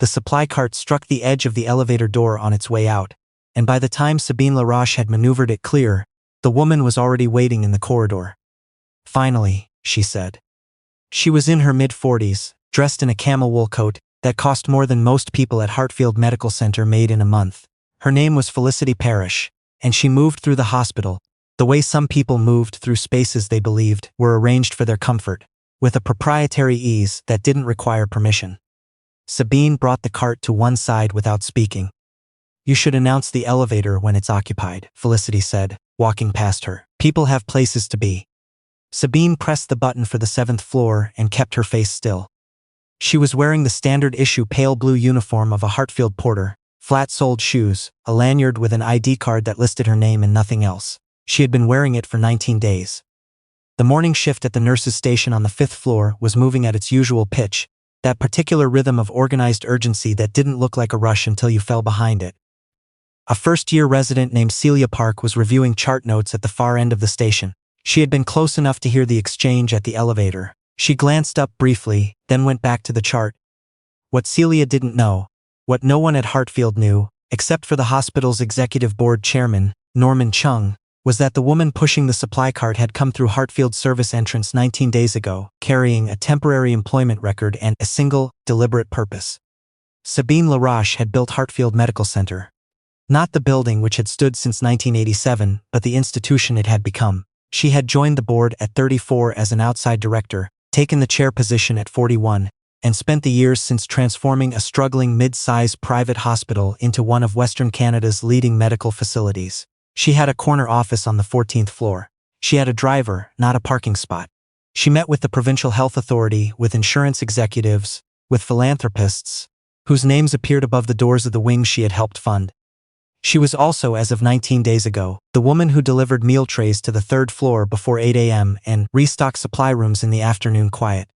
The supply cart struck the edge of the elevator door on its way out, and by the time Sabine Laroche had maneuvered it clear, the woman was already waiting in the corridor. "Finally," she said. She was in her mid-40s, dressed in a camel wool coat that cost more than most people at Hartfield Medical Centre made in a month. Her name was Felicity Parrish, and she moved through the hospital, the way some people moved through spaces they believed were arranged for their comfort, with a proprietary ease that didn't require permission. Sabine brought the cart to one side without speaking. "You should announce the elevator when it's occupied," Felicity said, walking past her. "People have places to be." Sabine pressed the button for the 7th floor and kept her face still. She was wearing the standard-issue pale blue uniform of a Hartfield porter, flat-soled shoes, a lanyard with an ID card that listed her name and nothing else. She had been wearing it for 19 days. The morning shift at the nurses' station on the 5th floor was moving at its usual pitch, that particular rhythm of organized urgency that didn't look like a rush until you fell behind it. A first-year resident named Celia Park was reviewing chart notes at the far end of the station. She had been close enough to hear the exchange at the elevator. She glanced up briefly, then went back to the chart. What Celia didn't know, what no one at Hartfield knew, except for the hospital's executive board chairman, Norman Chung, was that the woman pushing the supply cart had come through Hartfield's service entrance 19 days ago, carrying a temporary employment record and a single, deliberate purpose. Sabine Laroche had built Hartfield Medical Centre. Not the building which had stood since 1987, but the institution it had become. She had joined the board at 34 as an outside director, taken the chair position at 41, and spent the years since transforming a struggling mid-size private hospital into one of Western Canada's leading medical facilities. She had a corner office on the 14th floor. She had a driver, not a parking spot. She met with the provincial health authority, with insurance executives, with philanthropists, whose names appeared above the doors of the wings she had helped fund. She was also, as of 19 days ago, the woman who delivered meal trays to the 3rd floor before 8 a.m. and restocked supply rooms in the afternoon quiet.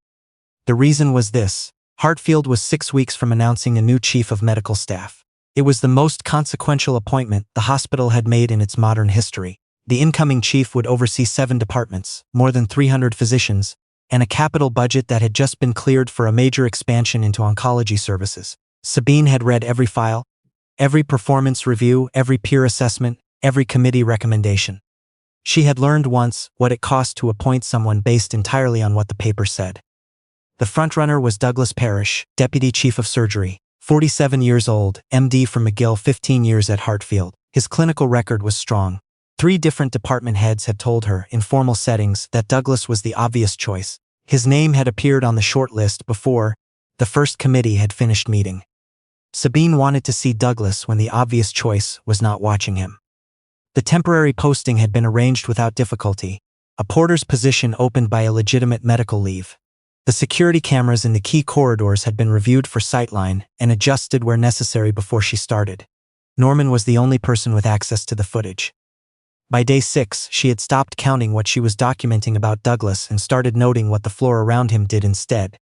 The reason was this: Hartfield was 6 weeks from announcing a new chief of medical staff. It was the most consequential appointment the hospital had made in its modern history. The incoming chief would oversee 7 departments, more than 300 physicians, and a capital budget that had just been cleared for a major expansion into oncology services. Sabine had read every file, every performance review, every peer assessment, every committee recommendation. She had learned once what it cost to appoint someone based entirely on what the paper said. The frontrunner was Douglas Parrish, Deputy Chief of Surgery, 47 years old, MD from McGill, 15 years at Hartfield. His clinical record was strong. 3 different department heads had told her, in formal settings, that Douglas was the obvious choice. His name had appeared on the short list before the first committee had finished meeting. Sabine wanted to see Douglas when the obvious choice was not watching him. The temporary posting had been arranged without difficulty. A porter's position opened by a legitimate medical leave. The security cameras in the key corridors had been reviewed for sightline and adjusted where necessary before she started. Norman was the only person with access to the footage. By day 6, she had stopped counting what she was documenting about Douglas and started noting what the floor around him did instead.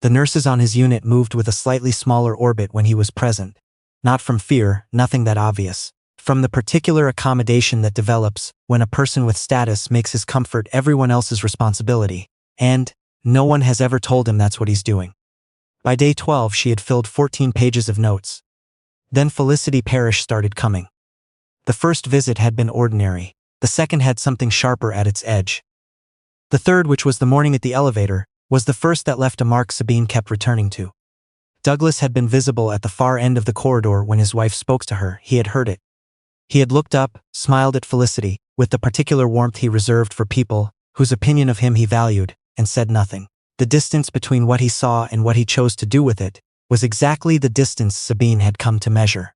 The nurses on his unit moved with a slightly smaller orbit when he was present. Not from fear, nothing that obvious. From the particular accommodation that develops when a person with status makes his comfort everyone else's responsibility. And no one has ever told him that's what he's doing. By day 12, she had filled 14 pages of notes. Then Felicity Parrish started coming. The first visit had been ordinary. The second had something sharper at its edge. The third, which was the morning at the elevator, was the first that left a mark Sabine kept returning to. Douglas had been visible at the far end of the corridor when his wife spoke to her. He had heard it. He had looked up, smiled at Felicity, with the particular warmth he reserved for people whose opinion of him he valued, and said nothing. The distance between what he saw and what he chose to do with it was exactly the distance Sabine had come to measure.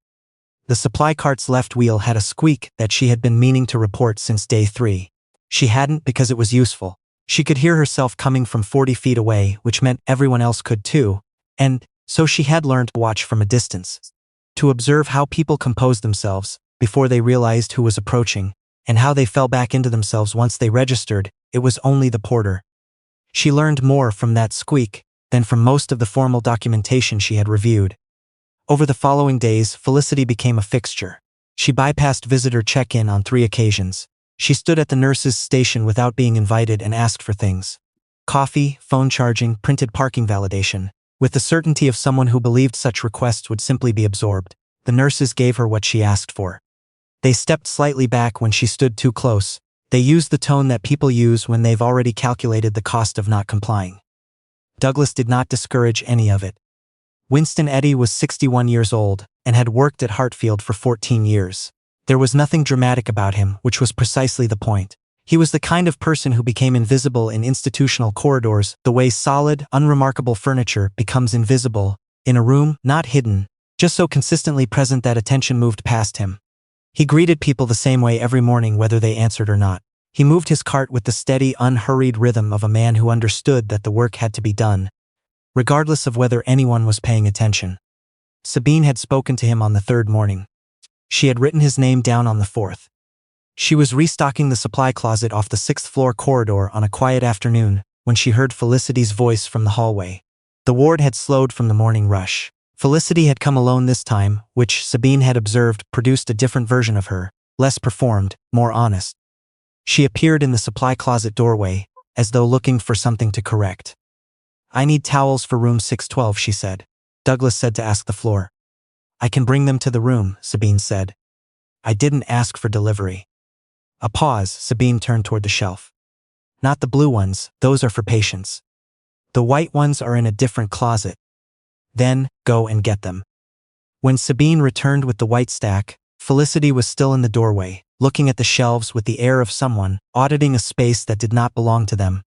The supply cart's left wheel had a squeak that she had been meaning to report since day 3. She hadn't because it was useful. She could hear herself coming from 40 feet away, which meant everyone else could too, and so she had learned to watch from a distance, to observe how people composed themselves before they realized who was approaching, and how they fell back into themselves once they registered it was only the porter. She learned more from that squeak than from most of the formal documentation she had reviewed. Over the following days, Felicity became a fixture. She bypassed visitor check-in on 3 occasions. She stood at the nurse's station without being invited and asked for things: coffee, phone charging, printed parking validation. With the certainty of someone who believed such requests would simply be absorbed, the nurses gave her what she asked for. They stepped slightly back when she stood too close. They used the tone that people use when they've already calculated the cost of not complying. Douglas did not discourage any of it. Winston Eddy was 61 years old and had worked at Hartfield for 14 years. There was nothing dramatic about him, which was precisely the point. He was the kind of person who became invisible in institutional corridors, the way solid, unremarkable furniture becomes invisible in a room, not hidden, just so consistently present that attention moved past him. He greeted people the same way every morning, whether they answered or not. He moved his cart with the steady, unhurried rhythm of a man who understood that the work had to be done, regardless of whether anyone was paying attention. Sabine had spoken to him on the third morning. She had written his name down on the fourth. She was restocking the supply closet off the sixth-floor corridor on a quiet afternoon when she heard Felicity's voice from the hallway. The ward had slowed from the morning rush. Felicity had come alone this time, which Sabine had observed produced a different version of her, less performed, more honest. She appeared in the supply closet doorway, as though looking for something to correct. "I need towels for room 612, she said. Douglas said to ask the floor. "I can bring them to the room," Sabine said. "I didn't ask for delivery." A pause. Sabine turned toward the shelf. "Not the blue ones, those are for patients. The white ones are in a different closet." "Then, go and get them." When Sabine returned with the white stack, Felicity was still in the doorway, looking at the shelves with the air of someone auditing a space that did not belong to them.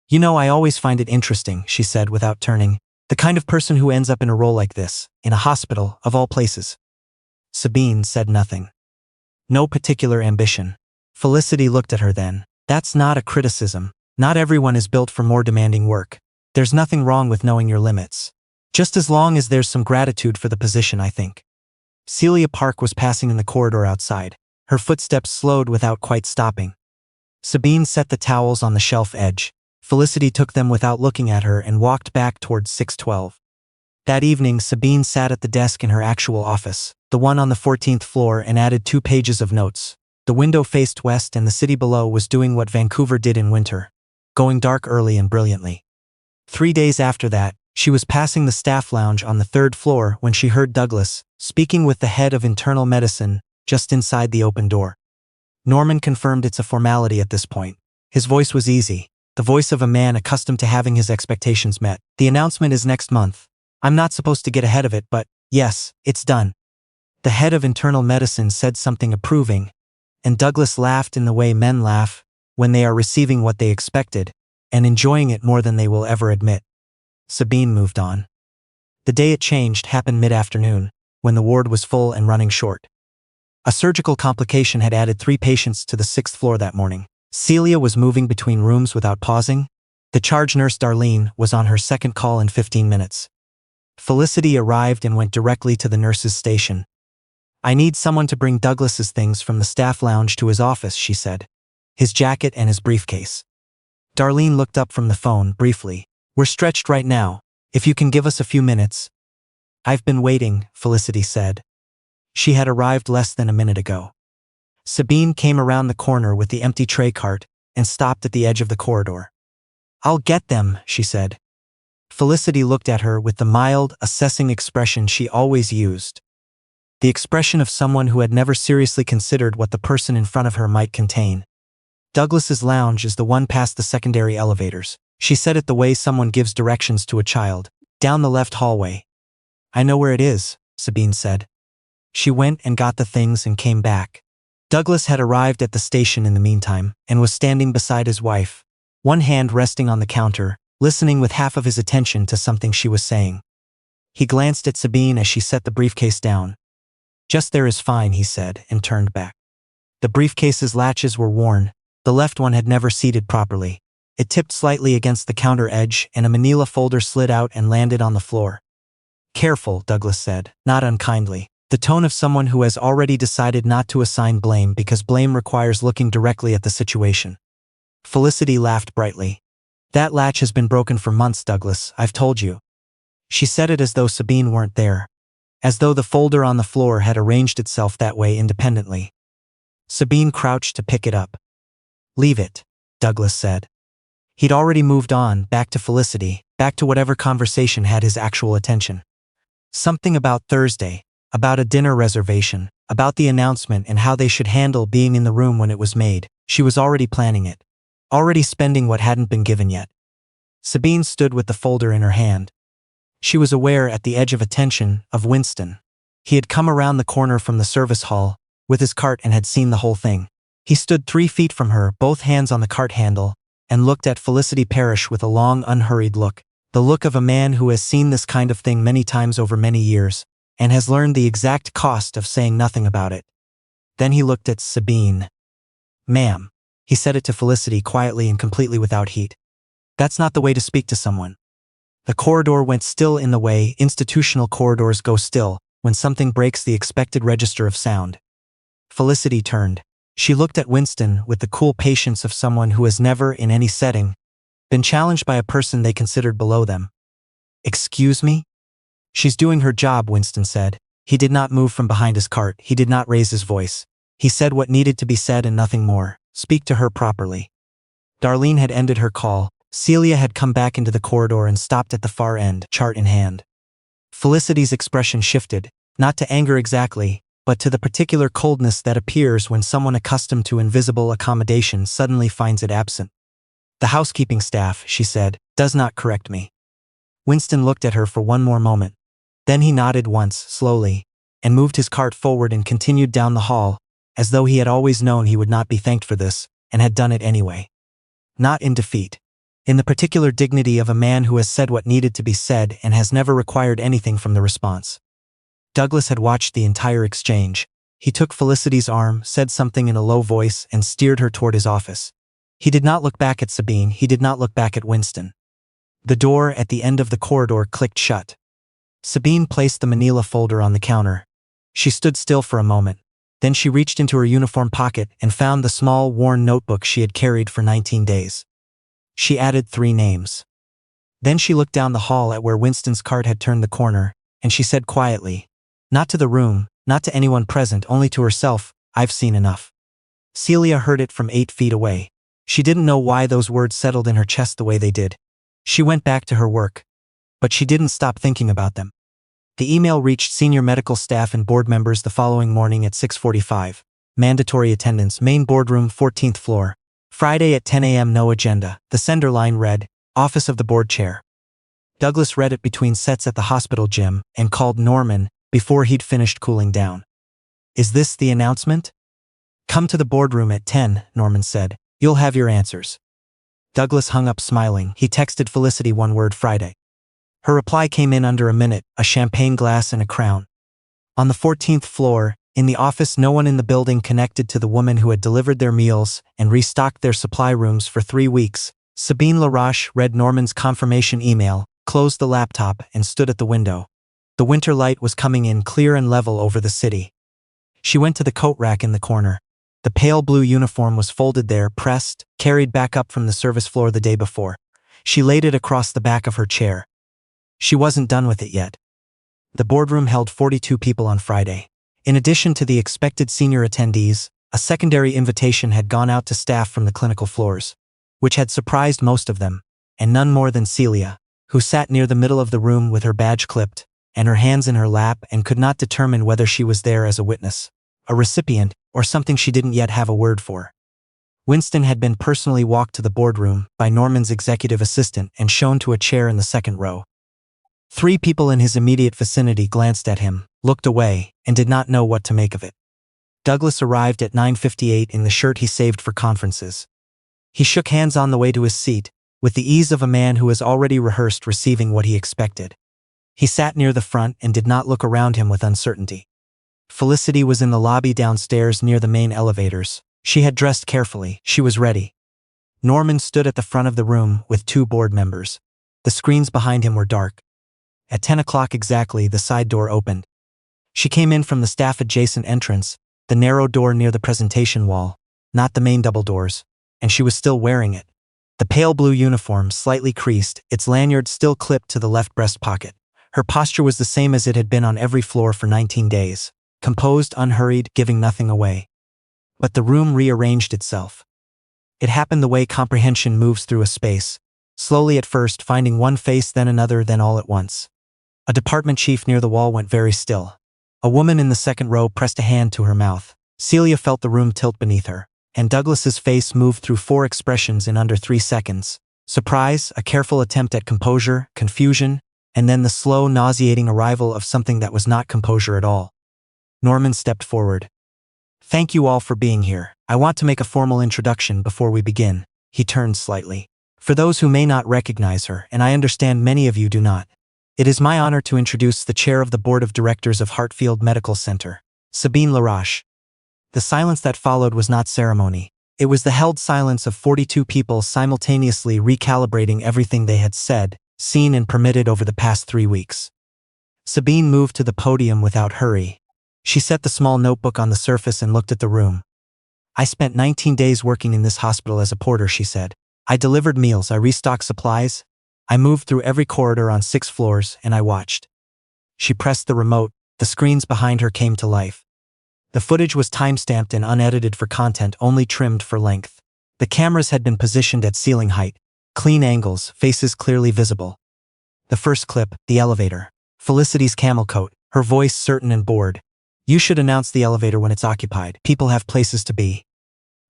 "You know, I always find it interesting," she said without turning. "The kind of person who ends up in a role like this, in a hospital, of all places." Sabine said nothing. "No particular ambition." Felicity looked at her then. "That's not a criticism. Not everyone is built for more demanding work. There's nothing wrong with knowing your limits. Just as long as there's some gratitude for the position, I think." Celia Park was passing in the corridor outside. Her footsteps slowed without quite stopping. Sabine set the towels on the shelf edge. Felicity took them without looking at her and walked back towards 612. That evening, Sabine sat at the desk in her actual office, the one on the 14th floor, and added 2 pages of notes. The window faced west and the city below was doing what Vancouver did in winter, going dark early and brilliantly. 3 days after that, she was passing the staff lounge on the 3rd floor when she heard Douglas speaking with the head of internal medicine just inside the open door. Norman confirmed it's a formality at this point. His voice was easy, the voice of a man accustomed to having his expectations met. "The announcement is next month. I'm not supposed to get ahead of it, but yes, it's done." The head of internal medicine said something approving, and Douglas laughed in the way men laugh when they are receiving what they expected and enjoying it more than they will ever admit. Sabine moved on. The day it changed happened mid-afternoon, when the ward was full and running short. A surgical complication had added 3 patients to the 6th floor that morning. Celia was moving between rooms without pausing. The charge nurse Darlene was on her second call in 15 minutes. Felicity arrived and went directly to the nurse's station. "I need someone to bring Douglas's things from the staff lounge to his office," she said. "His jacket and his briefcase." Darlene looked up from the phone briefly. "We're stretched right now. If you can give us a few minutes." "I've been waiting," Felicity said. She had arrived less than a minute ago. Sabine came around the corner with the empty tray cart and stopped at the edge of the corridor. "I'll get them," she said. Felicity looked at her with the mild, assessing expression she always used. The expression of someone who had never seriously considered what the person in front of her might contain. "Douglas's lounge is the one past the secondary elevators." She said it the way someone gives directions to a child. "Down the left hallway." "I know where it is," Sabine said. She went and got the things and came back. Douglas had arrived at the station in the meantime and was standing beside his wife, one hand resting on the counter, listening with half of his attention to something she was saying. He glanced at Sabine as she set the briefcase down. "Just there is fine," he said, and turned back. The briefcase's latches were worn. The left one had never seated properly. It tipped slightly against the counter edge, and a manila folder slid out and landed on the floor. "Careful," Douglas said, not unkindly, the tone of someone who has already decided not to assign blame because blame requires looking directly at the situation. Felicity laughed brightly. "That latch has been broken for months, Douglas, I've told you." She said it as though Sabine weren't there, as though the folder on the floor had arranged itself that way independently. Sabine crouched to pick it up. "Leave it," Douglas said. He'd already moved on, back to Felicity, back to whatever conversation had his actual attention. Something about Thursday, about a dinner reservation, about the announcement and how they should handle being in the room when it was made. She was already planning it. Already spending what hadn't been given yet. Sabine stood with the folder in her hand. She was aware at the edge of attention of Winston. He had come around the corner from the service hall with his cart and had seen the whole thing. He stood 3 feet from her, both hands on the cart handle, and looked at Felicity Parrish with a long, unhurried look. The look of a man who has seen this kind of thing many times over many years, and has learned the exact cost of saying nothing about it. Then he looked at Sabine. "Ma'am," he said it to Felicity quietly and completely without heat. "That's not the way to speak to someone." The corridor went still in the way institutional corridors go still when something breaks the expected register of sound. Felicity turned. She looked at Winston with the cool patience of someone who has never, in any setting, been challenged by a person they considered below them. "Excuse me?" "She's doing her job," Winston said. He did not move from behind his cart. He did not raise his voice. He said what needed to be said and nothing more. Speak to her properly. Darlene had ended her call. Celia had come back into the corridor and stopped at the far end, chart in hand. Felicity's expression shifted, not to anger exactly, but to the particular coldness that appears when someone accustomed to invisible accommodation suddenly finds it absent. "The housekeeping staff," she said, "does not correct me." Winston looked at her for one more moment. Then he nodded once, slowly, and moved his cart forward and continued down the hall, as though he had always known he would not be thanked for this, and had done it anyway. Not in defeat. In the particular dignity of a man who has said what needed to be said and has never required anything from the response. Douglas had watched the entire exchange. He took Felicity's arm, said something in a low voice, and steered her toward his office. He did not look back at Sabine. He did not look back at Winston. The door at the end of the corridor clicked shut. Sabine placed the manila folder on the counter. She stood still for a moment. Then she reached into her uniform pocket and found the small, worn notebook she had carried for 19 days. She added 3 names. Then she looked down the hall at where Winston's cart had turned the corner, and she said quietly, not to the room, not to anyone present, only to herself, "I've seen enough." Celia heard it from 8 feet away. She didn't know why those words settled in her chest the way they did. She went back to her work. But she didn't stop thinking about them. The email reached senior medical staff and board members the following morning at 6:45. Mandatory attendance, main boardroom, 14th floor. Friday at 10 a.m. No agenda. The sender line read, Office of the Board Chair. Douglas read it between sets at the hospital gym and called Norman before he'd finished cooling down. "Is this the announcement?" "Come to the boardroom at 10, Norman said. "You'll have your answers." Douglas hung up smiling. He texted Felicity one word, Friday. Her reply came in under a minute, a champagne glass and a crown. On the 14th floor, in the office, no one in the building connected to the woman who had delivered their meals and restocked their supply rooms for 3 weeks. Sabine Laroche read Norman's confirmation email, closed the laptop, and stood at the window. The winter light was coming in clear and level over the city. She went to the coat rack in the corner. The pale blue uniform was folded there, pressed, carried back up from the service floor the day before. She laid it across the back of her chair. She wasn't done with it yet. The boardroom held 42 people on Friday. In addition to the expected senior attendees, a secondary invitation had gone out to staff from the clinical floors, which had surprised most of them, and none more than Celia, who sat near the middle of the room with her badge clipped and her hands in her lap and could not determine whether she was there as a witness, a recipient, or something she didn't yet have a word for. Winston had been personally walked to the boardroom by Norman's executive assistant and shown to a chair in the second row. 3 people in his immediate vicinity glanced at him, looked away, and did not know what to make of it. Douglas arrived at 9:58 in the shirt he saved for conferences. He shook hands on the way to his seat, with the ease of a man who has already rehearsed receiving what he expected. He sat near the front and did not look around him with uncertainty. Felicity was in the lobby downstairs near the main elevators. She had dressed carefully. She was ready. Norman stood at the front of the room with 2 board members. The screens behind him were dark. At 10 o'clock exactly, the side door opened. She came in from the staff-adjacent entrance, the narrow door near the presentation wall, not the main double doors, and she was still wearing it. The pale blue uniform, slightly creased, its lanyard still clipped to the left breast pocket. Her posture was the same as it had been on every floor for 19 days, composed, unhurried, giving nothing away. But the room rearranged itself. It happened the way comprehension moves through a space. slowly at first, finding one face, then another, then all at once. A department chief near the wall went very still. A woman in the second row pressed a hand to her mouth. Celia felt the room tilt beneath her, and Douglas's face moved through 4 expressions in under 3 seconds. Surprise, a careful attempt at composure, confusion, and then the slow, nauseating arrival of something that was not composure at all. Norman stepped forward. "Thank you all for being here. I want to make a formal introduction before we begin." He turned slightly. "For those who may not recognize her, and I understand many of you do not, it is my honor to introduce the chair of the board of directors of Hartfield Medical Centre, Sabine Laroche." The silence that followed was not ceremony. It was the held silence of 42 people simultaneously recalibrating everything they had said, seen, and permitted over the past 3 weeks. Sabine moved to the podium without hurry. She set the small notebook on the surface and looked at the room. "I spent 19 days working in this hospital as a porter," she said. "I delivered meals, I restocked supplies, I moved through every corridor on 6 floors, and I watched." She pressed the remote. The screens behind her came to life. The footage was time-stamped and unedited for content, only trimmed for length. The cameras had been positioned at ceiling height, clean angles, faces clearly visible. The first clip, the elevator. Felicity's camel coat, her voice certain and bored. "You should announce the elevator when it's occupied. People have places to be."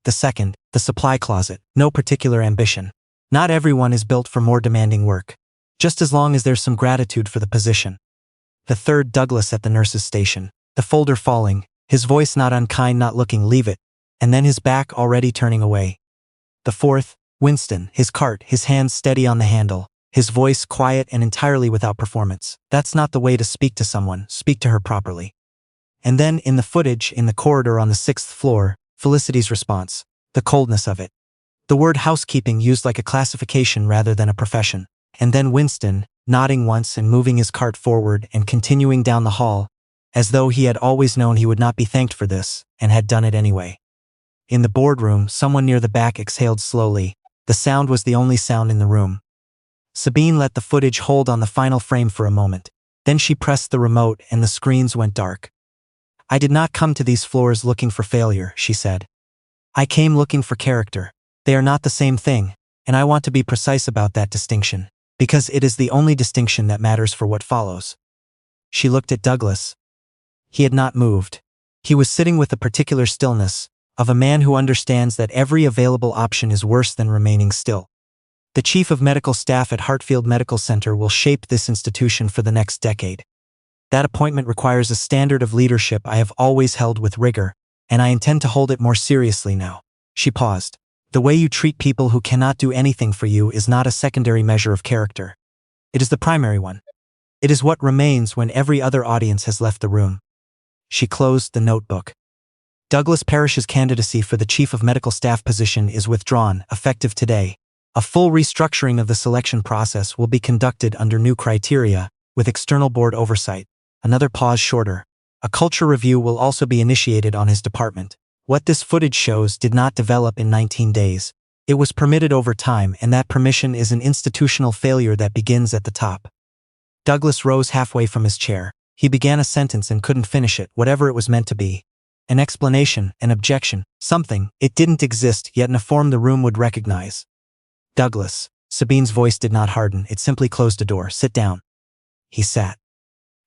The second, the supply closet, no particular ambition. "Not everyone is built for more demanding work. Just as long as there's some gratitude for the position." The third, Douglas at the nurse's station. The folder falling, his voice not unkind, not looking, "Leave it," and then his back already turning away. The fourth, Winston, his cart, his hands steady on the handle, his voice quiet and entirely without performance. "That's not the way to speak to someone, speak to her properly." And then, in the footage, in the corridor on the 6th floor, Felicity's response. The coldness of it. The word housekeeping used like a classification rather than a profession. And then Winston, nodding once and moving his cart forward and continuing down the hall, as though he had always known he would not be thanked for this, and had done it anyway. In the boardroom, someone near the back exhaled slowly. The sound was the only sound in the room. Sabine let the footage hold on the final frame for a moment. Then she pressed the remote and the screens went dark. "I did not come to these floors looking for failure," she said. "I came looking for character. They are not the same thing, and I want to be precise about that distinction, because it is the only distinction that matters for what follows." She looked at Douglas. He had not moved. He was sitting with the particular stillness of a man who understands that every available option is worse than remaining still. The chief of medical staff at Hartfield Medical Centre will shape this institution for the next decade. That appointment requires a standard of leadership I have always held with rigor, and I intend to hold it more seriously now. She paused. "The way you treat people who cannot do anything for you is not a secondary measure of character. It is the primary one. It is what remains when every other audience has left the room." She closed the notebook. "Douglas Parrish's candidacy for the chief of medical staff position is withdrawn, effective today. A full restructuring of the selection process will be conducted under new criteria, with external board oversight." Another pause shorter. "A culture review will also be initiated on his department." What this footage shows did not develop in 19 days. It was permitted over time, and that permission is an institutional failure that begins at the top. Douglas rose halfway from his chair. He began a sentence and couldn't finish it, whatever it was meant to be. An explanation, an objection, something. It didn't exist, yet in a form the room would recognize. "Douglas." Sabine's voice did not harden, it simply closed a door. "Sit down." He sat.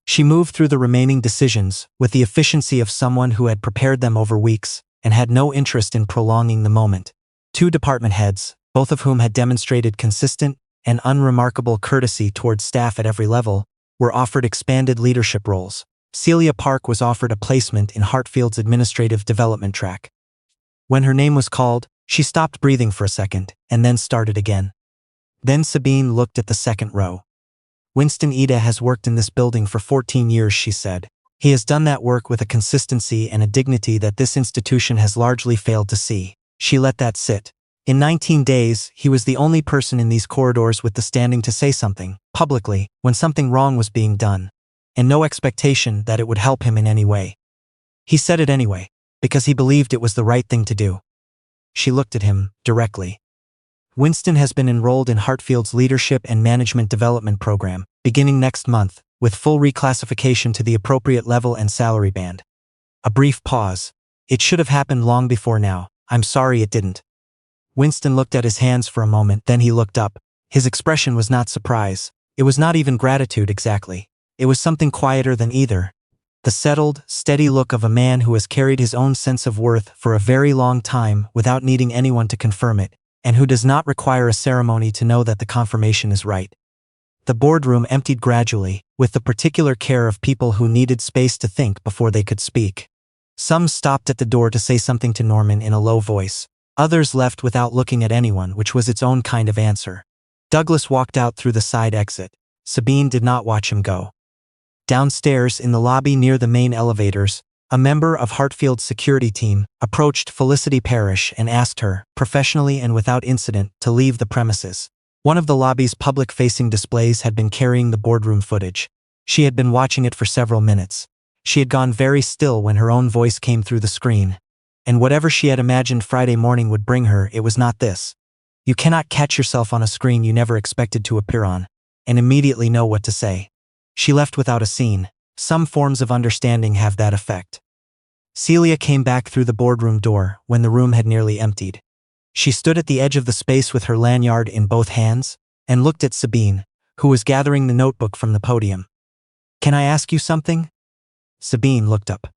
She moved through the remaining decisions, with the efficiency of someone who had prepared them over weeks, and had no interest in prolonging the moment. 2 department heads, both of whom had demonstrated consistent and unremarkable courtesy towards staff at every level, were offered expanded leadership roles. Celia Park was offered a placement in Hartfield's administrative development track. When her name was called, she stopped breathing for a second, and then started again. Then Sabine looked at the second row. "Winston Ida has worked in this building for 14 years, she said. "He has done that work with a consistency and a dignity that this institution has largely failed to see." She let that sit. In 19 days, he was the only person in these corridors with the standing to say something, publicly, when something wrong was being done, and no expectation that it would help him in any way. He said it anyway, because he believed it was the right thing to do. She looked at him, directly. "Winston has been enrolled in Hartfield's Leadership and Management Development Program, beginning next month, with full reclassification to the appropriate level and salary band." A brief pause. "It should have happened long before now. I'm sorry it didn't." Winston looked at his hands for a moment, then he looked up. His expression was not surprise. It was not even gratitude exactly. It was something quieter than either. The settled, steady look of a man who has carried his own sense of worth for a very long time without needing anyone to confirm it, and who does not require a ceremony to know that the confirmation is right. The boardroom emptied gradually, with the particular care of people who needed space to think before they could speak. Some stopped at the door to say something to Norman in a low voice. Others left without looking at anyone, which was its own kind of answer. Douglas walked out through the side exit. Sabine did not watch him go. Downstairs in the lobby near the main elevators, a member of Hartfield's security team approached Felicity Parrish and asked her, professionally and without incident, to leave the premises. One of the lobby's public-facing displays had been carrying the boardroom footage. She had been watching it for several minutes. She had gone very still when her own voice came through the screen. And whatever she had imagined Friday morning would bring her, it was not this. You cannot catch yourself on a screen you never expected to appear on, and immediately know what to say. She left without a scene. Some forms of understanding have that effect. Celia came back through the boardroom door when the room had nearly emptied. She stood at the edge of the space with her lanyard in both hands, and looked at Sabine, who was gathering the notebook from the podium. Can I ask you something? Sabine looked up.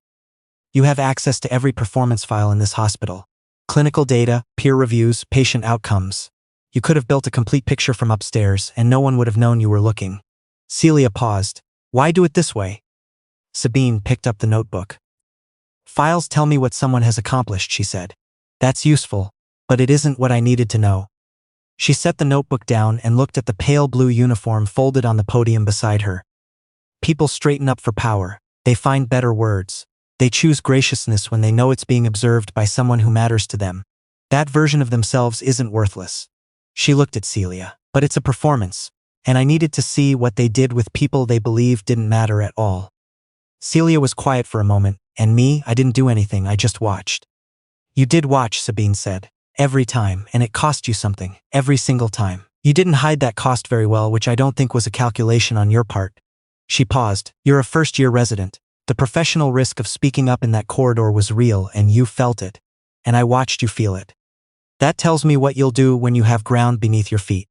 You have access to every performance file in this hospital. Clinical data, peer reviews, patient outcomes. You could have built a complete picture from upstairs and no one would have known you were looking. Celia paused. Why do it this way? Sabine picked up the notebook. Files tell me what someone has accomplished, she said. That's useful, but it isn't what I needed to know. She set the notebook down and looked at the pale blue uniform folded on the podium beside her. People straighten up for power. They find better words. They choose graciousness when they know it's being observed by someone who matters to them. That version of themselves isn't worthless. She looked at Celia. But it's a performance. And I needed to see what they did with people they believed didn't matter at all. Celia was quiet for a moment, and me, I didn't do anything, I just watched. You did watch, Sabine said. Every time, and it cost you something, every single time. You didn't hide that cost very well, which I don't think was a calculation on your part. She paused. You're a first-year resident. The professional risk of speaking up in that corridor was real, and you felt it. And I watched you feel it. That tells me what you'll do when you have ground beneath your feet.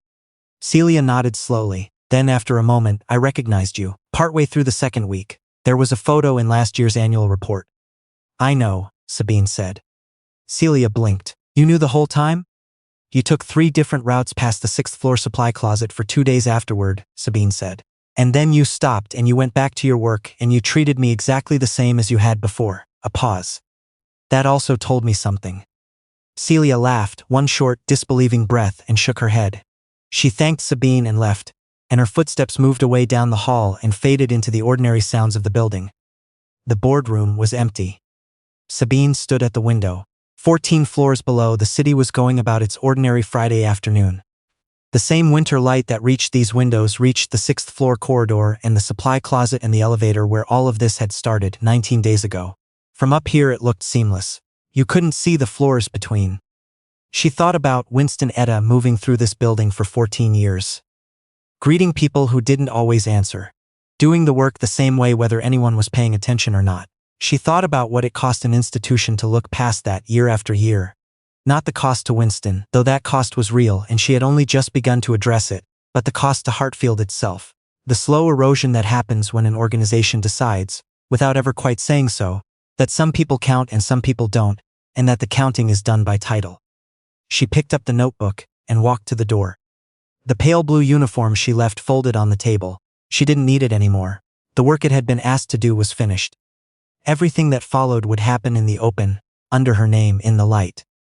Celia nodded slowly. Then after a moment, I recognized you. Partway through the second week, there was a photo in last year's annual report. I know, Sabine said. Celia blinked. You knew the whole time? You took 3 different routes past the 6th floor supply closet for 2 days afterward, Sabine said. And then you stopped and you went back to your work and you treated me exactly the same as you had before. A pause. That also told me something. Celia laughed, one short, disbelieving breath, and shook her head. She thanked Sabine and left, and her footsteps moved away down the hall and faded into the ordinary sounds of the building. The boardroom was empty. Sabine stood at the window. 14 floors below, the city was going about its ordinary Friday afternoon. The same winter light that reached these windows reached the 6th floor corridor and the supply closet and the elevator where all of this had started 19 days ago. From up here it looked seamless. You couldn't see the floors between. She thought about Winston Etta moving through this building for 14 years. Greeting people who didn't always answer. Doing the work the same way whether anyone was paying attention or not. She thought about what it cost an institution to look past that year after year. Not the cost to Winston, though that cost was real and she had only just begun to address it, but the cost to Hartfield itself. The slow erosion that happens when an organization decides, without ever quite saying so, that some people count and some people don't, and that the counting is done by title. She picked up the notebook and walked to the door. The pale blue uniform she left folded on the table. She didn't need it anymore. The work it had been asked to do was finished. Everything that followed would happen in the open, under her name in the light.